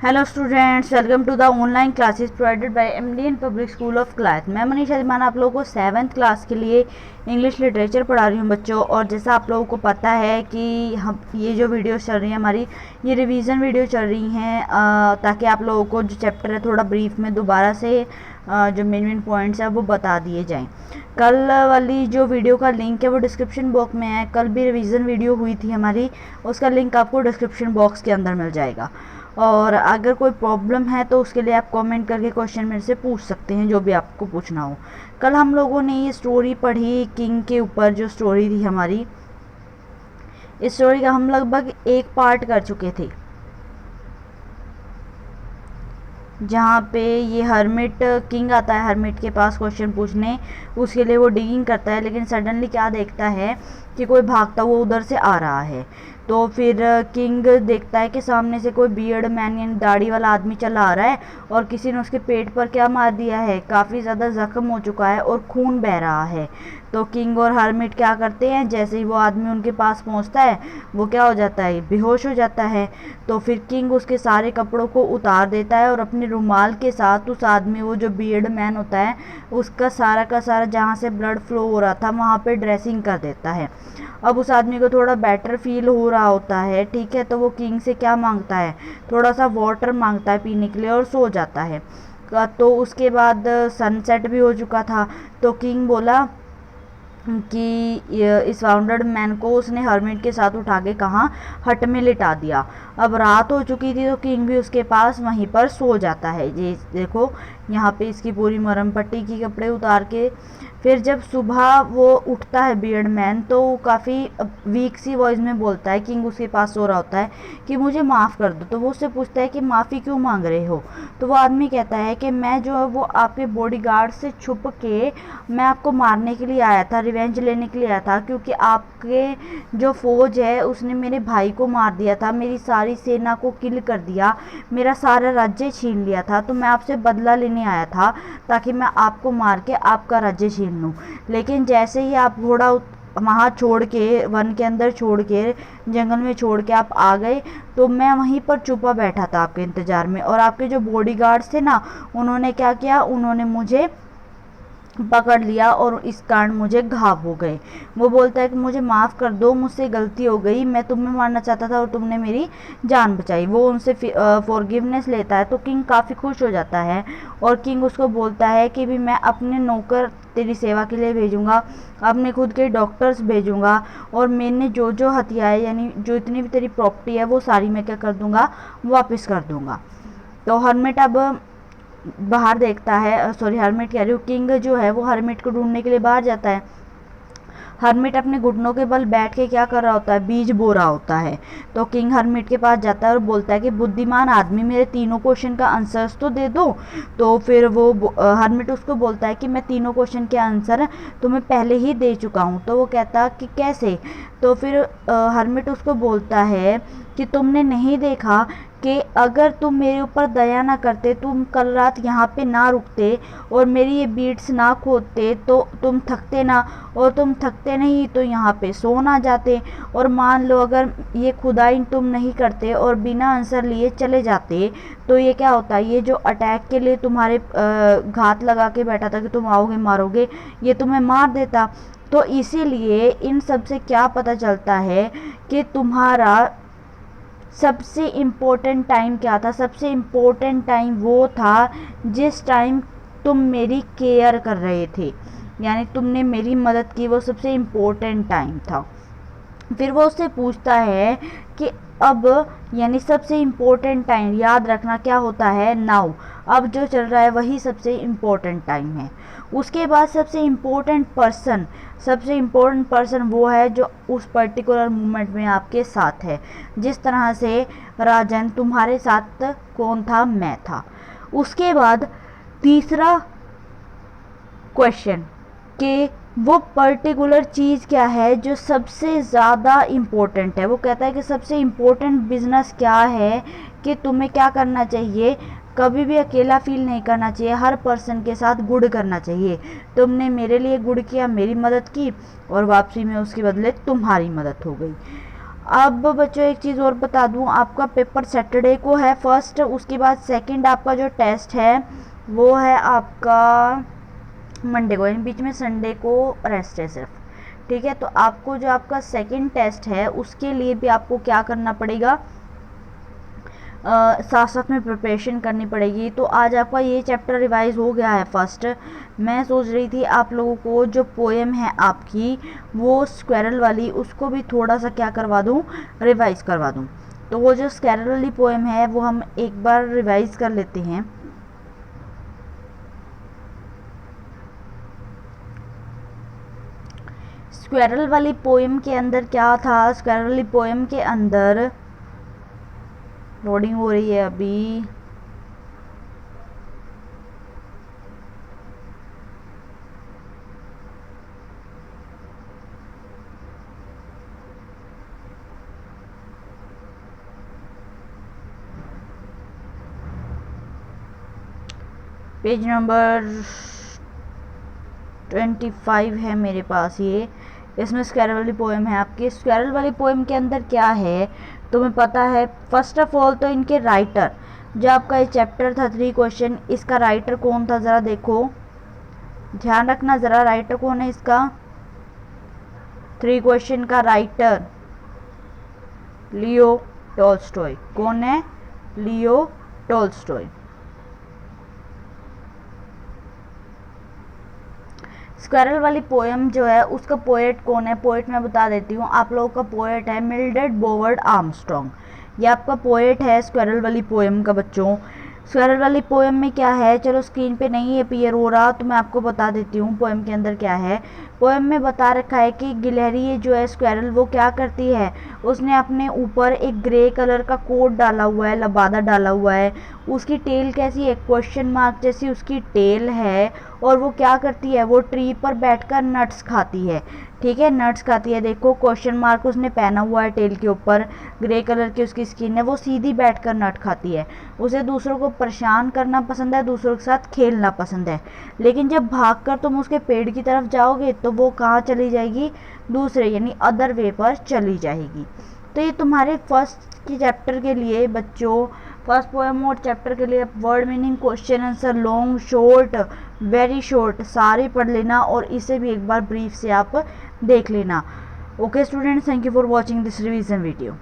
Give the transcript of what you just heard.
Hello students, welcome to the online classes provided by MDN public school of class. मैं Manisha Riemann आप लोगों को 7th class के लिए इंग्लिश लिटरेचर पढ़ा रही हूँ बच्चों। और जैसा आप लोगों को पता है कि हम ये जो वीडियोस चल रही हैं हमारी, ये रिवीजन वीडियो चल रही हैं ताकि आप लोगों को जो चैप्टर है थोड़ा ब्रीफ में दोबारा से जो मेन पॉइंट्स है वो बता दिए जाएँ। कल वाली जो वीडियो का लिंक है वो डिस्क्रिप्शन बॉक्स में है। कल भी रिवीजन वीडियो हुई थी हमारी, उसका लिंक आपको डिस्क्रिप्शन बॉक्स के अंदर मिल जाएगा। और अगर कोई प्रॉब्लम है तो उसके लिए आप कमेंट करके क्वेश्चन मेरे से पूछ सकते हैं, जो भी आपको पूछना हो। कल हम लोगों ने ये स्टोरी पढ़ी किंग के ऊपर, जो स्टोरी थी हमारी, इस स्टोरी का हम लगभग एक पार्ट कर चुके थे, जहाँ पे ये हर्मिट किंग आता है हर्मिट के पास क्वेश्चन पूछने। उसके लिए वो डिगिंग करता है, लेकिन सडनली क्या देखता है कि कोई भागता हुआ उधर से आ रहा है। तो फिर किंग देखता है कि सामने से कोई बियर्ड मैन यानी दाढ़ी वाला आदमी चला आ रहा है, और किसी ने उसके पेट पर क्या मार दिया है, काफ़ी ज़्यादा ज़ख्म हो चुका है और खून बह रहा है। तो किंग और हर्मिट क्या करते हैं, जैसे ही वो आदमी उनके पास पहुंचता है वो क्या हो जाता है, बेहोश हो जाता है। तो फिर किंग उसके सारे कपड़ों को उतार देता है और अपने रुमाल के साथ उस आदमी, वो जो बियर्ड मैन होता है, उसका सारा का सारा जहाँ से ब्लड फ्लो हो रहा था वहाँ पे ड्रेसिंग कर देता है। अब उस आदमी को थोड़ा बेटर फील हो रहा होता है, ठीक है। तो वो किंग से क्या मांगता है, थोड़ा सा वाटर मांगता है पीने के लिए और सो जाता है। तो उसके बाद सनसेट भी हो चुका था। तो किंग बोला कि इस वाउंडेड मैन को उसने हर्मिट के साथ उठा के कहाँ, हट में लिटा दिया। अब रात हो चुकी थी तो किंग भी उसके पास वहीं पर सो जाता है। ये देखो यहाँ पे इसकी पूरी मरहम पट्टी की, कपड़े उतार के। फिर जब सुबह वो उठता है बियर्ड मैन, तो काफ़ी वीक सी वॉइस में बोलता है, किंग उसके पास सो रहा होता है, कि मुझे माफ़ कर दो। तो वो उससे पूछता है कि माफ़ी क्यों मांग रहे हो। तो वो आदमी कहता है कि मैं जो है वो आपके बॉडीगार्ड से छुप के मैं आपको मारने के लिए आया था, रिवेंज लेने के लिए आया था, क्योंकि आपके जो फौज है उसने मेरे भाई को मार दिया था, मेरी सारी सेना को किल कर दिया, मेरा सारा राज्य छीन लिया था। तो मैं आपसे बदला लेने आया था ताकि मैं आपको मार के आपका राज्य छीन लूँ। लेकिन जैसे ही आप घोड़ा वहाँ छोड़ के, वन के अंदर छोड़ के, जंगल में छोड़ के आप आ गए, तो मैं वहीं पर छुपा बैठा था आपके इंतज़ार में। और आपके जो बॉडीगार्ड्स थे ना, उन्होंने क्या किया, उन्होंने मुझे पकड़ लिया और इस कारण मुझे घाव हो गए। वो बोलता है कि मुझे माफ़ कर दो, मुझसे गलती हो गई, मैं तुम्हें मारना चाहता था और तुमने मेरी जान बचाई। वो उनसे फॉरगिवनेस लेता है। तो किंग काफ़ी खुश हो जाता है और किंग उसको बोलता है कि भी मैं अपने नौकर तेरी सेवा के लिए भेजूंगा, अपने खुद के डॉक्टर्स भेजूंगा, और मैंने जो जो हथियार यानी जो इतनी भी तेरी प्रॉपर्टी है वो सारी मैं क्या कर दूंगा, वापस कर दूंगा। तो हर्मिट अब बाहर देखता है, सॉरी हर्मिट कह रही हूँ, किंग जो है वो हर्मिट को ढूंढने के लिए बाहर जाता है। हर्मिट अपने घुटनों के बल बैठ के क्या कर रहा होता है, बीज बो रहा होता है। तो किंग हर्मिट के पास जाता है और बोलता है कि बुद्धिमान आदमी, मेरे तीनों क्वेश्चन का आंसर्स तो दे दो। तो फिर वो हर्मिट उसको बोलता है कि मैं तीनों क्वेश्चन के आंसर तुम्हें पहले ही दे चुका हूँ। तो वो कहता कि कैसे। तो फिर हर्मिट उसको बोलता है कि तुमने नहीं देखा कि अगर तुम मेरे ऊपर दया ना करते, तुम कल रात यहाँ पे ना रुकते और मेरी ये बीट्स ना खोदते, तो तुम थकते ना, और तुम थकते नहीं तो यहाँ पे सो ना जाते। और मान लो अगर ये खुदाई तुम नहीं करते और बिना आंसर लिए चले जाते, तो ये क्या होता है, ये जो अटैक के लिए तुम्हारे घात लगा के बैठा था कि तुम आओगे मारोगे, ये तुम्हें मार देता। तो इसीलिए इन सब से क्या पता चलता है कि तुम्हारा सबसे इम्पोर्टेंट टाइम क्या था। सबसे इम्पोर्टेंट टाइम वो था जिस टाइम तुम मेरी केयर कर रहे थे, यानी तुमने मेरी मदद की, वो सबसे इम्पोर्टेंट टाइम था। फिर वो उससे पूछता है कि अब, यानी सबसे इम्पोर्टेंट टाइम याद रखना क्या होता है, नाउ। अब जो चल रहा है वही सबसे इम्पोर्टेंट टाइम है। उसके बाद सबसे इम्पोर्टेंट पर्सन वो है जो उस पर्टिकुलर मोमेंट में आपके साथ है। जिस तरह से राजन तुम्हारे साथ कौन था, मैं था। उसके बाद तीसरा क्वेश्चन कि वो पर्टिकुलर चीज़ क्या है जो सबसे ज़्यादा इम्पोर्टेंट है। वो कहता है कि सबसे इम्पोर्टेंट बिजनेस क्या है, कि तुम्हें क्या करना चाहिए, कभी भी अकेला फील नहीं करना चाहिए, हर पर्सन के साथ गुड करना चाहिए। तुमने मेरे लिए गुड किया, मेरी मदद की, और वापसी में उसके बदले तुम्हारी मदद हो गई। अब बच्चों एक चीज़ और बता दूं, आपका पेपर सैटरडे को है फर्स्ट, उसके बाद सेकंड आपका जो टेस्ट है वो है आपका मंडे को, यानी बीच में संडे को रेस्ट है सिर्फ। ठीक है, तो आपको जो आपका सेकंड टेस्ट है उसके लिए भी आपको क्या करना पड़ेगा, साथ साथ में प्रिपरेशन करनी पड़ेगी। तो आज आपका ये चैप्टर रिवाइज हो गया है फर्स्ट। मैं सोच रही थी आप लोगों को जो पोएम है आपकी वो स्क्वेरल वाली, उसको भी थोड़ा सा क्या करवा दूँ, रिवाइज करवा दूँ। तो वो जो स्क्वेरल वाली पोएम है वो हम एक बार रिवाइज कर लेते हैं। स्क्वेरल वाली पोएम के अंदर क्या था, स्क्वेरल वाली पोएम के अंदर लोडिंग हो रही है अभी। पेज नंबर 25 है मेरे पास ये, इसमें स्क्वेरल वाली पोएम है आपकी। स्क्वेरल वाली पोएम के अंदर क्या है तुम्हें पता है? फर्स्ट ऑफ ऑल तो इनके राइटर, जो आपका ये चैप्टर था 3 क्वेश्चन, इसका राइटर कौन था ज़रा देखो, ध्यान रखना ज़रा, राइटर कौन है इसका, 3 क्वेश्चन का राइटर लियो टॉल्स्टॉय। कौन है? Leo Tolstoy. स्क्वेरल वाली पोएम जो है उसका पोएट कौन है? पोएट मैं बता देती हूँ आप लोगों का, पोएट है मिल्ड्रेड बोवर्ड आर्मस्ट्रॉन्ग। ये आपका पोएट है स्क्वेरल वाली पोएम का बच्चों। स्क्वेरल वाली पोएम में क्या है, चलो स्क्रीन पे नहीं अपीयर हो रहा तो मैं आपको बता देती हूँ पोएम के अंदर क्या है। पोएम में बता रखा है कि गिलहरी जो है स्क्वेरल वो क्या करती है, उसने अपने ऊपर एक ग्रे कलर का कोट डाला हुआ है, लबादा डाला हुआ है। उसकी टेल कैसी है, क्वेश्चन मार्क जैसी उसकी टेल है। और वो क्या करती है, वो ट्री पर बैठकर नट्स खाती है। ठीक है, नट्स खाती है। देखो क्वेश्चन मार्क उसने पहना हुआ है टेल के ऊपर, ग्रे कलर की उसकी स्किन है, वो सीधी बैठकर नट खाती है। उसे दूसरों को परेशान करना पसंद है, दूसरों के साथ खेलना पसंद है। लेकिन जब भागकर तुम उसके पेड़ की तरफ जाओगे तो वो कहाँ चली जाएगी, दूसरे यानी अदर वे पर चली जाएगी। तो ये तुम्हारे फर्स्ट के चैप्टर के लिए बच्चों, फर्स्ट पोएम और चैप्टर के लिए word meaning, question answer, long short, very short सारे पढ़ लेना और इसे भी एक बार ब्रीफ से आप देख लेना। Okay students, thank you for watching this revision video.